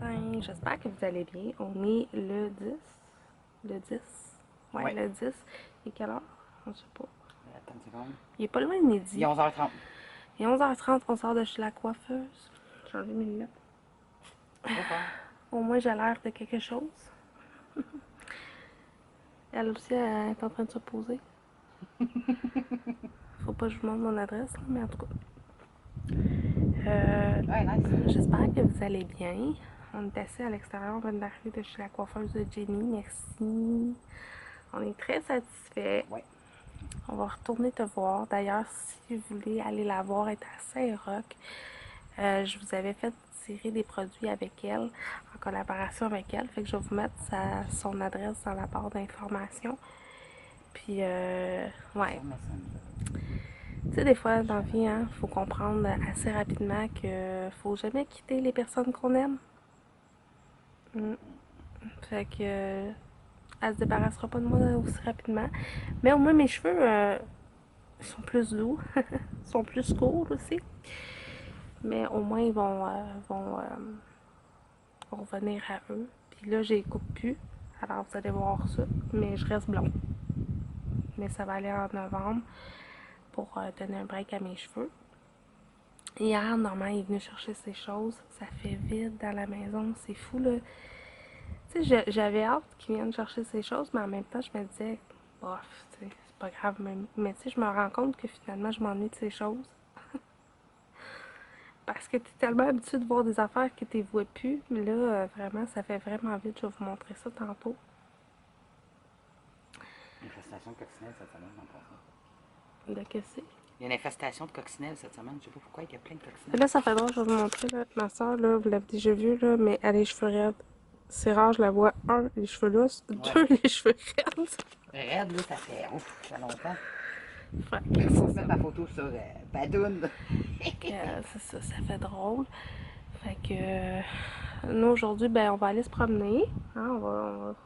matin, j'espère que vous allez bien. On est le 10. Le 10? Ouais, le 10. Il est quelle heure? On sait pas. Attends une seconde. Il est pas loin de midi. Il est 11h30. Il est 11h30, on sort de chez la coiffeuse. J'ai enlevé mes lunettes. Trop fort. Au moins, j'ai l'air de quelque chose. Elle aussi, elle est en train de se poser. Faut pas que je vous montre mon adresse, là, mais en tout cas. Ouais, nice. J'espère que vous allez bien. On est assis à l'extérieur, on vient d'arriver de chez la coiffeuse de Jenny. Merci. On est très satisfaits. Ouais. On va retourner te voir. D'ailleurs, si vous voulez aller la voir, elle est à Saint-Roch. Je vous avais fait tirer des produits avec elle, en collaboration avec elle. Fait que je vais vous mettre son adresse dans la barre d'informations. Puis, ouais. Sur Messenger. Tu sais, des fois, dans la vie, hein, faut comprendre assez rapidement que faut jamais quitter les personnes qu'on aime. Fait que, elle se débarrassera pas de moi aussi rapidement. Mais au moins, mes cheveux, sont plus doux. Ils sont plus courts aussi. Mais au moins, ils vont revenir à eux. Puis là, je les coupe plus. Alors, vous allez voir ça. Mais je reste blonde. Mais ça va aller en novembre pour donner un break à mes cheveux. Hier, Normand est venu chercher ses choses. Ça fait vide dans la maison. C'est fou, là. Tu sais, j'avais hâte qu'il vienne chercher ses choses, mais en même temps, je me disais, bof, c'est pas grave. Mais tu sais, je me rends compte que finalement, je m'ennuie de ces choses. Parce que tu es tellement habitué de voir des affaires que tu ne vois plus. Mais là, vraiment, ça fait vraiment vite. Je vais vous montrer ça tantôt. Infestation de coccinelle cette semaine, en passant. De que c'est. Il y a une infestation de coccinelle cette semaine. Je sais pas pourquoi, il y a plein de Et coccinelles. là, ça fait drôle. Je vais vous montrer. Là. Ma soeur, là, vous l'avez déjà vu, là, mais elle a les cheveux raides. C'est rare, je la vois. Un, les cheveux lousses. Ouais. Deux, les cheveux raides. Raide, là, ça fait ouf, ça fait longtemps. Fait Il que faut c'est mettre ça. ma photo sur Badoun. C'est ça, ça fait drôle. Fait que nous aujourd'hui, ben on va aller se promener. Hein,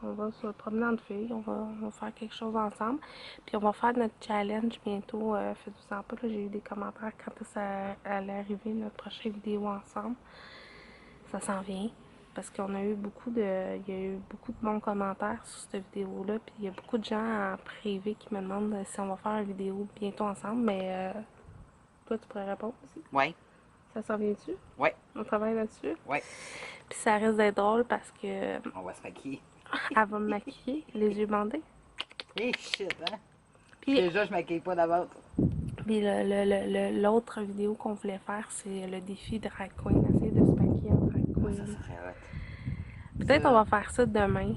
on va se promener entre filles. On va faire quelque chose ensemble. Puis on va faire notre challenge bientôt. Faites-vous-en pas, là, j'ai eu des commentaires quand ça allait arriver notre prochaine vidéo ensemble. Ça s'en vient. Parce qu'on a eu il y a eu beaucoup de bons commentaires sur cette vidéo-là. Puis il y a beaucoup de gens en privé qui me demandent si on va faire une vidéo bientôt ensemble. Mais toi, tu pourrais répondre aussi. Ouais, Ça s'en vient-tu? ouais, On travaille là-dessus. ouais. Puis ça risque d'être drôle parce que On va se maquiller. elle va me maquiller, les yeux bandés. Eh shit, hein? Puis, Déjà, je maquille pas d'avance. puis l'autre vidéo qu'on voulait faire, c'est le défi drag queen. Essayer de se maquiller en drag Ah, ça queen. serait hot. Peut-être on Ça, va faire ça demain.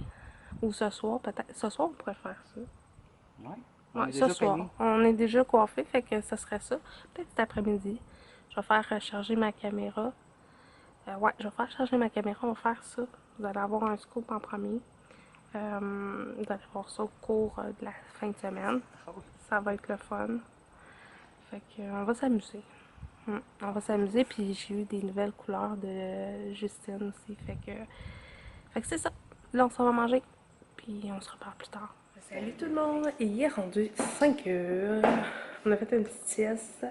Ou ce soir, peut-être. Ce soir, on pourrait faire ça. ouais. On Ouais, est ce déjà soir. peignés. On est déjà coiffé, fait que ce serait ça. Peut-être cet après-midi. Je vais faire charger ma caméra. Ouais, je vais faire charger ma caméra. On va faire ça. Vous allez avoir un scoop en premier. Vous allez voir ça au cours de la fin de semaine. Ça va être le fun. Fait que, on va s'amuser. On va s'amuser. Puis j'ai eu des nouvelles couleurs de Justine aussi. Fait que c'est ça. Là, on s'en va manger. Puis on se reparle plus tard. Salut tout le monde. Il est rendu 5 heures. On a fait une petite sieste.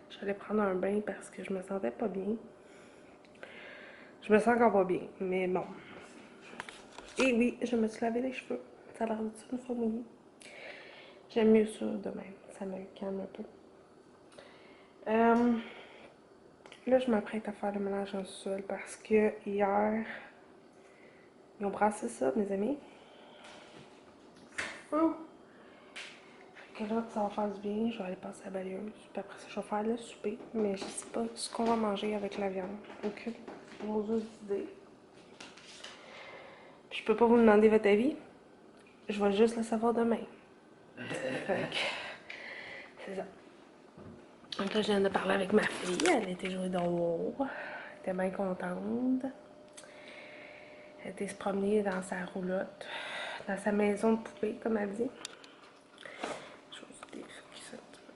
Je suis allée prendre un bain parce que je me sentais pas bien. Je me sens encore pas bien. Mais bon. Et oui, je me suis lavé les cheveux. Ça a l'air d'être une fois mouillé. J'aime mieux ça de même. Ça me calme un peu. Là, je m'apprête à faire le ménage en sol parce que hier, ils ont brassé ça, mes amis. Oh! Fait que là, ça va faire du bien. Je vais aller passer à la balayeuse. Puis après ça, je vais faire le souper. Mais je sais pas ce qu'on va manger avec la viande. Aucune idée. Puis je peux pas vous demander votre avis. Je vais juste le savoir demain. Fait que, c'est ça. Donc là, je viens de parler avec ma fille. Elle était jouée dehors. Elle était bien contente. Elle était se promener dans sa roulotte. Dans sa maison de poupée, comme elle dit. Je vais vous défouiller ça un petit peu.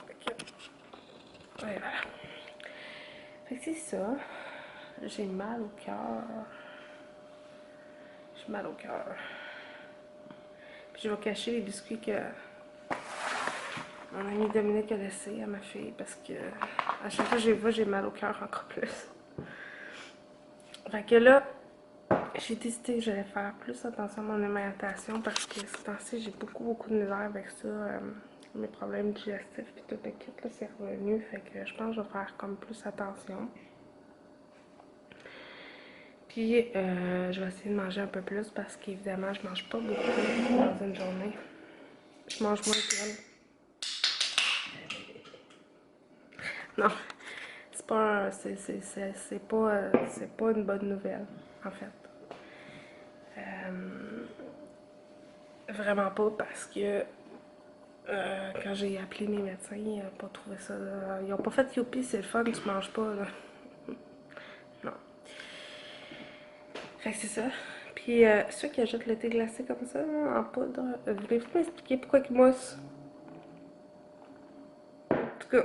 Fait que, ouais, voilà. Fait que c'est ça. J'ai mal au cœur. J'ai mal au cœur. Puis je vais cacher les biscuits que mon ami Dominique a laissés à ma fille parce que à chaque fois que je les vois, j'ai mal au cœur encore plus. Fait que là, j'ai décidé que j'allais faire plus attention à mon alimentation parce que ce temps-ci, j'ai beaucoup de misère avec ça. Mes problèmes digestifs et tout le kit, là, c'est revenu. Fait que je pense que je vais faire comme plus attention. Puis, je vais essayer de manger un peu plus parce qu'évidemment, je mange pas beaucoup dans une journée. Je mange moins qu'elle. Non, c'est pas, c'est pas une bonne nouvelle, en fait. Vraiment pas parce que quand j'ai appelé mes médecins, ils n'ont pas trouvé ça. Ils ont pas fait youpi, c'est le fun, tu manges pas. Là. Non. Fait que c'est ça. Puis ceux qui achètent le thé glacé comme ça, là, en poudre, voulez-vous m'expliquer pourquoi ils moussent? En tout cas,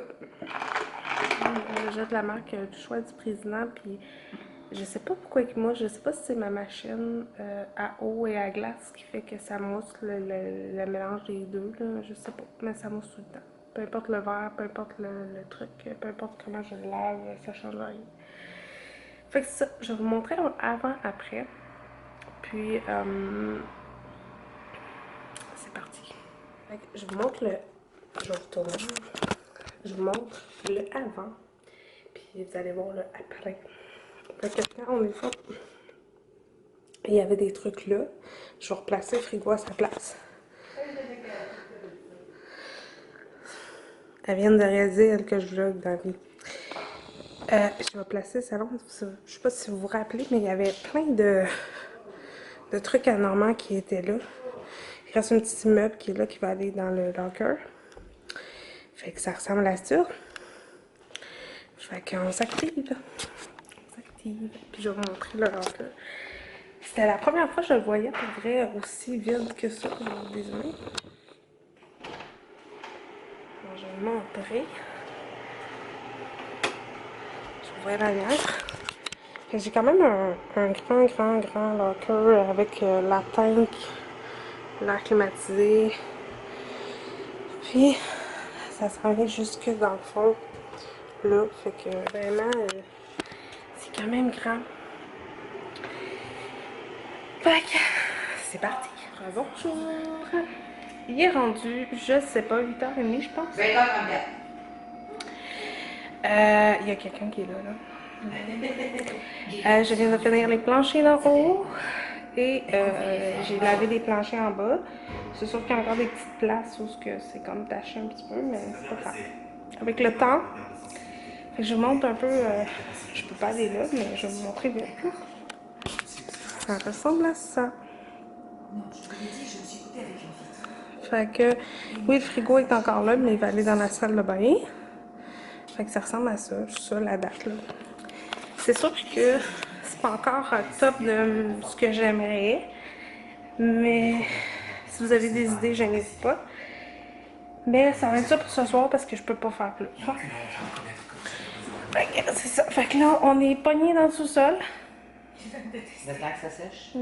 j'achète la marque du choix du président, puis je sais pas pourquoi il mousse. Je sais pas si c'est ma machine à eau et à glace qui fait que ça mousse le mélange des deux. Là. Je sais pas, mais ça mousse tout le temps. Peu importe le verre, peu importe le truc, peu importe comment je le lave, ça change rien. Fait que ça, je vais vous montrer un avant-après. Puis, c'est parti. Fait que je vous montre le... Je vais retourner. Je vous montre le avant. Puis vous allez voir le après. Fait que quand on est fait, il y avait des trucs là. Je vais replacer le frigo à sa place. Elle vient de réaliser, elle, que je vlog dans la vie. Je vais placer le salon. Je sais pas si vous vous rappelez, mais il y avait plein de trucs anormaux qui étaient là. Il reste un petit immeuble qui est là, qui va aller dans le locker. Fait que ça ressemble à ça. Fait qu'on s'active. On s'active. Puis je vais vous montrer le locker. C'était la première fois que je le voyais pour vrai aussi vide que ça. Désolé. Bon, je vais le montrer. Je vais ouvrir la lumière. J'ai quand même un grand locker avec la tank, l'air climatisé. Puis, ça s'en vient jusque dans le fond. Là, fait que vraiment, c'est quand même grand. Fait que, c'est parti. Bonjour. Il est rendu, je sais pas, 8h30, je pense. 20h34. Il y a quelqu'un qui est là, là. Je viens de finir les planchers d'en haut et j'ai lavé les planchers en bas. C'est sûr qu'il y a encore des petites places où c'est comme taché un petit peu, mais c'est pas grave. Avec le temps, fait que je vous montre un peu, je peux pas aller là, mais je vais vous montrer vite. Ça ressemble à ça. Fait que, oui, le frigo est encore là, mais il va aller dans la salle de bain. Fait que ça ressemble à ça, la date là. C'est sûr que c'est pas encore top de ce que j'aimerais, mais si vous avez des idées, gênez-vous pas. Mais ça va être ça pour ce soir parce que je peux pas faire plus. Fait que c'est ça. Fait que là, on est pogné dans le sous-sol. Le temps que ça sèche?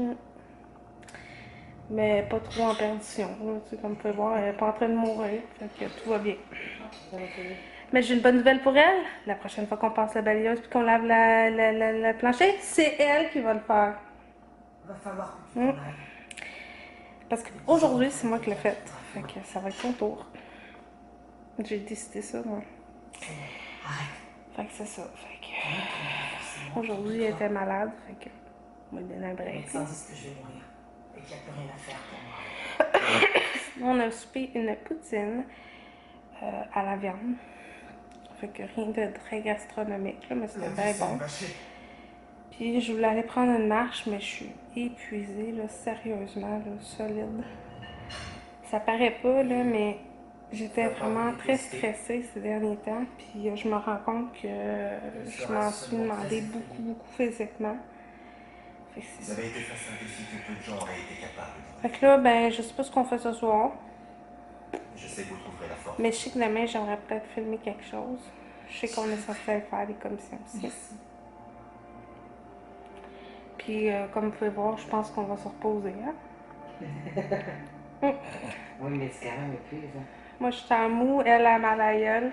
Mais pas trop en perdition. Tu sais, comme vous pouvez voir, elle est pas en train de mourir. Fait que tout va bien. Mais j'ai une bonne nouvelle pour elle. La prochaine fois qu'on passe la balayeuse et qu'on lave la plancher, c'est elle qui va le faire. Va falloir que tu Parce qu'aujourd'hui, c'est moi qui l'ai fait. Fait que ça va être son tour. J'ai décidé ça, moi. Fait que c'est ça. Fait que aujourd'hui, elle était malade. Fait que on va lui donner un break. Ils disent que je vais mourir et qu'il n'y a plus rien à faire pour moi. On a soupé une poutine à la viande. Fait que rien de très gastronomique, là, mais c'était bien bon. Puis je voulais aller prendre une marche, mais je suis épuisée, là, sérieusement, là, solide. Ça paraît pas, là, mais j'étais vraiment très stressée ces derniers temps. Puis je me rends compte que je m'en suis demandé beaucoup physiquement. Fait que Vous avez été face à un défi que peu de gens auraient été capables de. Fait que là, ben, je sais pas ce qu'on fait ce soir. Je sais que vous trouverez la force. Mais je sais que demain, j'aimerais peut-être filmer quelque chose. Je sais qu'on est censé aller faire des commissions aussi. Puis, comme vous pouvez voir, je pense qu'on va se reposer. Hein? Oui, mais c'est quand même épuisant. Moi, je suis en mou, elle a mal à la gueule.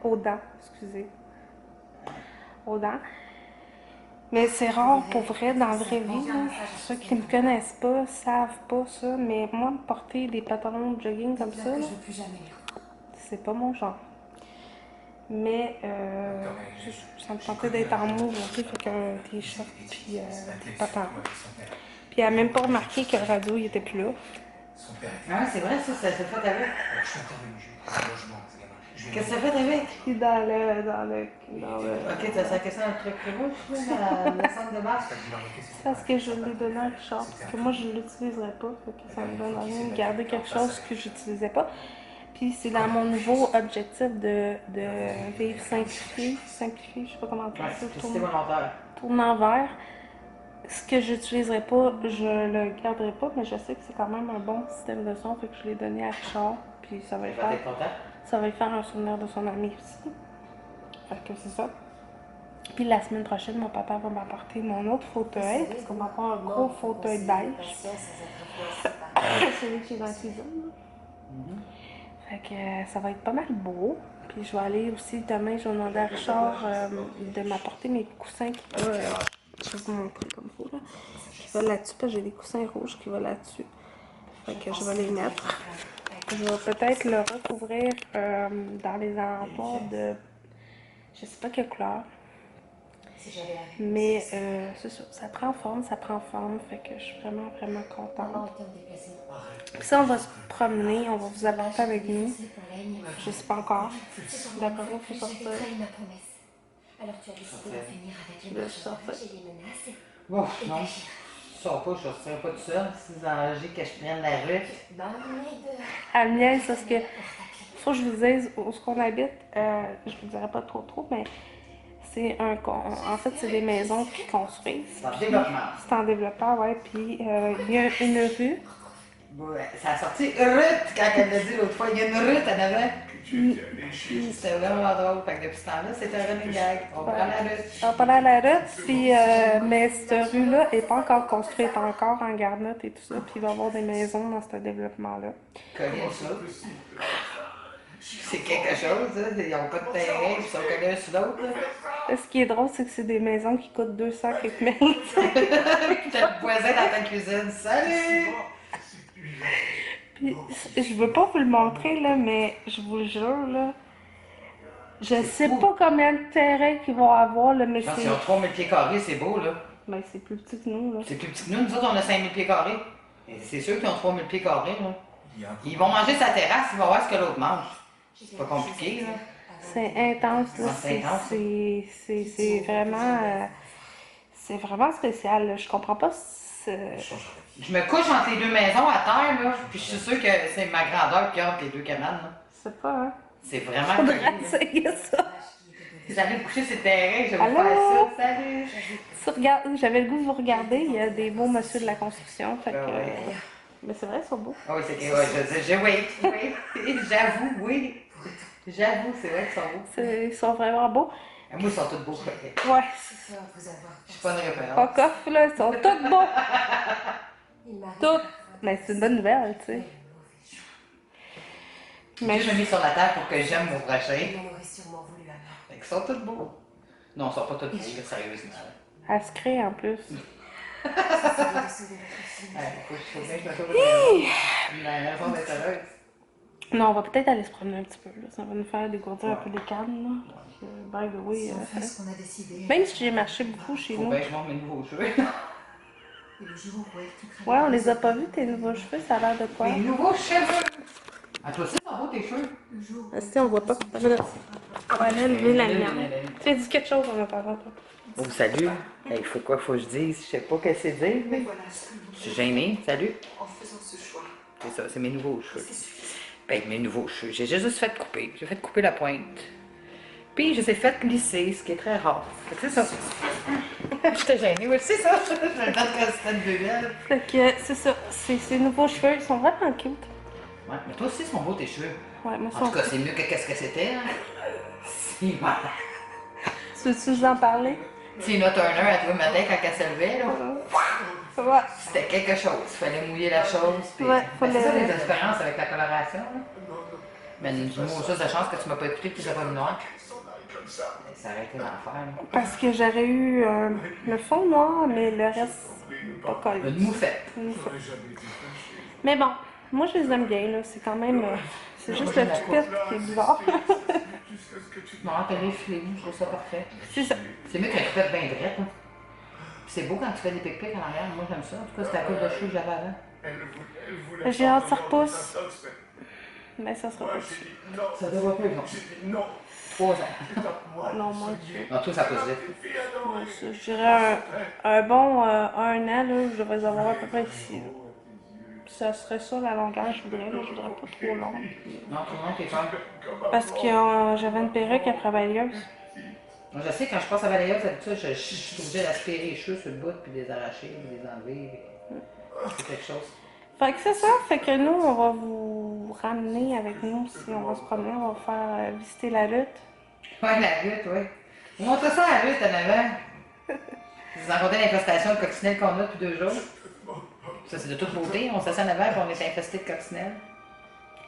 Aux dents, excusez. Aux dents. Mais c'est rare pour vrai dans la vraie vie. Là. Ceux qui me connaissent pas savent pas ça. Mais moi, porter des pantalons de jogging comme ça, là, c'est pas mon genre. Mais ça me tentait d'être en mauve aussi, fait qu'un t-shirt puis des pantalons. Puis elle a même pas remarqué que le radio il était plus là. Ah, c'est vrai, ça fait avec. Qu'est-ce que ça fait avec? Puis dans le... Ok, t'as saqué ça dans le truc rouge, là, le centre de base? C'est parce que je l'ai donné à Richard, parce que moi je l'utiliserais pas, fait que ça me donne rien de garder quelque chose que j'utilisais pas. Puis c'est dans mon nouveau objectif de vivre simplifié, je sais pas comment dire ça, C'était volontaire. tournant vert. Ce que j'utiliserai pas, je le garderai pas, mais je sais que c'est quand même un bon système de son, fait que je l'ai donné à Richard, puis ça va lui faire un souvenir de son ami aussi. Fait que c'est ça. Puis la semaine prochaine, mon papa va m'apporter mon autre fauteuil, parce qu'on va avoir un gros fauteuil beige. Celui qui est dans la cuisine. Fait que ça va être pas mal beau. Puis je vais aller aussi demain, je vais demander à Richard de m'apporter mes coussins qui vont, je vais vous montrer comme il faut là, qui vont là-dessus, parce que j'ai des coussins rouges qui vont là-dessus. Fait que je vais les mettre. Je vais peut-être le recouvrir dans les alentours de, je sais pas quelle couleur. Mais c'est ça prend forme, fait que je suis vraiment, vraiment contente. Puis ça, on va se promener, on va vous apporter avec nous. Je sais pas encore. D'après moi, il faut sortir. Alors tu as décidé de finir avec Je vais sortir. et les menaces. Bon, non. Je sors pas, je sortirai pas tout seul. Si vous enragez que je prenne la rue. À Miel, c'est ce que. Faut que je vous dise où est-ce qu'on habite. Je vous dirai pas trop, mais c'est en fait, c'est des maisons qui construisent. C'est en développement. C'est en développement, ouais. Puis il y a une rue. Ouais, ça a sorti Ruth quand elle l'a dit l'autre fois. Il y a une Ruth en avant. C'était vraiment drôle. Fait que depuis ce temps-là, c'était un running gag. On prend la Ruth. On parlait à la route, puis, mais cette rue-là n'est pas encore construite, encore en garnotte et tout ça, puis il va y avoir des maisons dans ce développement-là. Collé sur l'autre. C'est quelque chose, hein. Ils n'ont pas de terrain, ils sont collés un sur l'autre. Ce qui est drôle, c'est que c'est des maisons qui coûtent 200 quelques mille. T'as le voisin dans ta cuisine. Salut! Puis, je veux pas vous le montrer, là, mais je vous le jure, là, je sais pas combien de terrain qu'ils vont avoir, là, mais Je pense c'est... qu'ils ont 3000 pieds carrés, c'est beau, là. Ben, c'est plus petit que nous, là. C'est plus petit que nous. Nous autres, on a 5000 pieds carrés. Et c'est sûr qu'ils ont 3000 pieds carrés, là. Ils vont manger sa terrasse, ils vont voir ce que l'autre mange. C'est pas compliqué, là. C'est intense, là. Ah, c'est intense. C'est vraiment... c'est vraiment spécial, là. Je comprends pas Je me couche entre les deux maisons à terre, là, puis je suis sûre que c'est ma grandeur qui entre les deux cabanes, là. C'est pas, hein. C'est vraiment Faudrait cool, là. essayer ça. Si j'allais me coucher sur le terrain, je vais vous Allô? faire ça. Salut! J'avais le goût de vous regarder, il y a des beaux monsieur de la construction, fait que... ouais. Mais c'est vrai, ils sont beaux. Ah oui, c'est que, ouais, oui, j'avoue, oui. J'avoue, c'est vrai qu'ils sont beaux. Ils sont vraiment beaux. Ah, moi, ils sont tous beaux. Ouais. Je suis pas une référence. Fuck off, là, ils sont tous beaux. Tous. Mais c'est une bonne nouvelle, tu sais. Mais je l'ai mis sur la table pour que j'aime mon prochain. Il en aurait sûrement voulu à mort. Fait qu'ils sont tous beaux. Non, ils sont pas tous beaux, là, sérieusement. Elle se crée en plus. Ouais, faut bien que je me trouve une raison d'être heureuse. Non, on va peut-être aller se promener un petit peu, là. Ça va nous faire dégourdir un peu les cannes, là. Puis, by the way, On fait ce qu'on a décidé. même si j'ai marché beaucoup chez Faut nous. bien que je monte mes nouveaux cheveux. Et le jour où elle quittera Ouais, on les a pas vus, tes nouveaux cheveux, ça a l'air de quoi? Mes nouveaux cheveux! Ah, toi aussi, ils sont beaux tes cheveux. le jour où Ah, si, on voit pas. On va aller lever la lumière. Tu as dit quelque chose en attendant, toi. Oh, salut! Il faut quoi, faut que je dise? Je sais pas qu'est-ce que c'est dire. Mais voilà, Je suis gênée. Salut! en faisant ce choix. C'est ça, c'est mes nouveaux cheveux. Ben, mes nouveaux cheveux. J'ai juste fait couper. J'ai fait couper la pointe. Puis, je les ai fait glisser, ce qui est très rare. Fait que c'est ça. J'étais gênée, oui, c'est ça. Je vais le faire quand c'était une bébelle. Fait que c'est ça. Ces nouveaux cheveux, ils sont vraiment cute. Ouais, mais toi aussi, ils sont beaux tes cheveux. Ouais, moi, En tout cas, c'est mieux que qu'est-ce que c'était. Hein? Si, voilà. Tu veux-tu nous en parler? Tina Turner, à tous les matins, quand elle se levait, là, Ouais. c'était quelque chose. Il fallait mouiller la chose. Puis... Ouais, Ben, c'est fallait- ça les différences avec la coloration. Là. Mais dis-moi ça, de chance que tu m'as pas écouté et que tu n'as pas vu noir. Ça aurait été l'enfer. Là. Parce que j'aurais eu le fond noir, mais le reste, pas collé. Une moufette. Une moufette. Mais bon, moi je les aime bien, là. C'est quand même. C'est juste le toupette qui est bizarre. Non, t'as les filets, je trouve ça parfait. C'est ça. C'est mieux qu'un toupette bien drette. Hein. C'est beau quand tu fais des pic-pics en arrière. Moi, j'aime ça. En tout cas, c'était à cause de cheveux que j'avais avant. J'ai hâte que ça repousse. Mais ça sera pas. Ça devrait pas être non. 3 ans. Non, mon Dieu. Non, tout ça pousse vite. Ouais, je dirais un bon 1 an, là, je devrais les avoir à peu près ici. Là. Ça serait ça la longueur, je voudrais pas trop long. Non, tout le monde est peur. Parce que j'avais une perruque après balayeuse. Moi, je sais, quand je passe à balayeuse, d'habitude, je suis obligée d'aspirer les cheveux sur le bout, puis les arracher, puis les enlever. C'est quelque chose. Fait que c'est ça, fait que nous, on va vous ramener avec nous si on va se promener, on va faire visiter la lutte. Ouais, la lutte, oui. On montre ça à la lutte en avant. Vous en comptez l'infestation de coccinelles qu'on a depuis 2 jours. Ça, c'est de toute beauté. On s'assied en avant et on est infesté de coccinelles.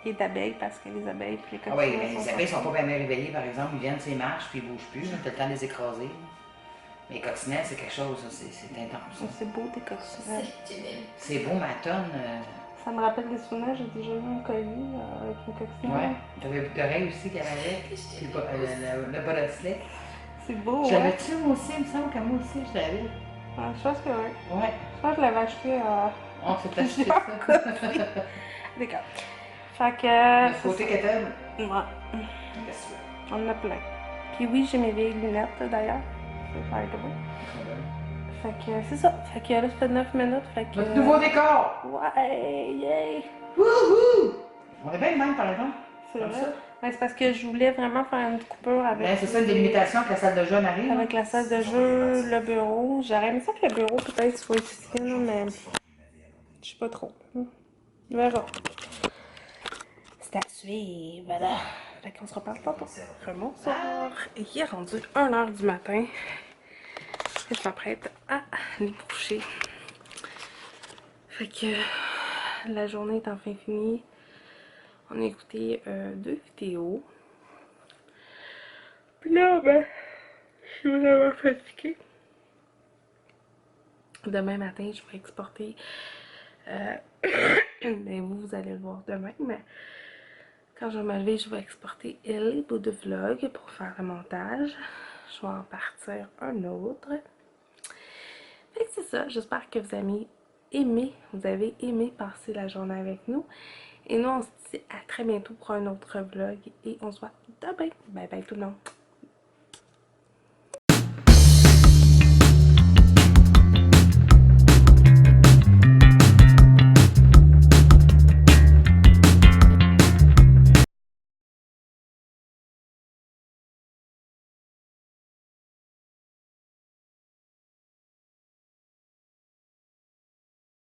Et d'abeilles, parce que les abeilles puis les Ah coccinelles. oui, mais les abeilles sont pas bien réveillées, par exemple. Ils viennent, ils marchent, puis ils bougent plus. T'as le temps de les écraser. Mais les coccinelles, c'est quelque chose, c'est intense. C'est beau des coccinelles. C'est beau, ma tonne. Ça me rappelle des souvenirs, j'ai déjà eu un collier avec une coccinelle. Ouais. T'avais le boucle d'oreille aussi qu'elle avait. Puis le bracelet. C'est beau, Je ouais. l'avais-tu moi aussi? Il me semble que moi aussi, je l'avais. Je pense que oui. Ouais. Je pense que je l'avais acheté On s'est acheté plusieurs ça. copies. D'accord. Fait que... Le côté qu'elle Ouais. Qu'est-ce que tu On en a plein. Puis oui, j'ai mes vieilles lunettes d'ailleurs. C'est faire de bon. veux? Fait que c'est ça. Fait que là, ça fait 9 minutes. Fait que. Notre nouveau décor! Ouais, yay! Wouhou! On est bien de même, par exemple. C'est Comme vrai. ça. Ouais, c'est parce que je voulais vraiment faire une coupure avec. Ben, c'est ça, une délimitation que la salle de jeu en arrive. Avec la salle de jeu, le bureau. J'aurais aimé ça que le bureau peut-être soit ici, là, mais. Je sais pas trop. On verra. C'est à suivre, voilà. Fait qu'on se reparle pas pour bonsoir. Il est rendu 1h du matin. Et je m'apprête à les coucher. Fait que la journée est enfin finie. On a écouté 2 vidéos. Puis là, ben, je suis vraiment fatiguée. Demain matin, je vais exporter. Mais vous allez le voir demain. Mais quand je vais me lever, je vais exporter les bouts de vlog pour faire le montage. Je vais en partir un autre. Fait que c'est ça. J'espère que vous avez aimé passer la journée avec nous. Et nous, on se dit à très bientôt pour un autre vlog. Et on se voit demain. Bye bye tout le monde.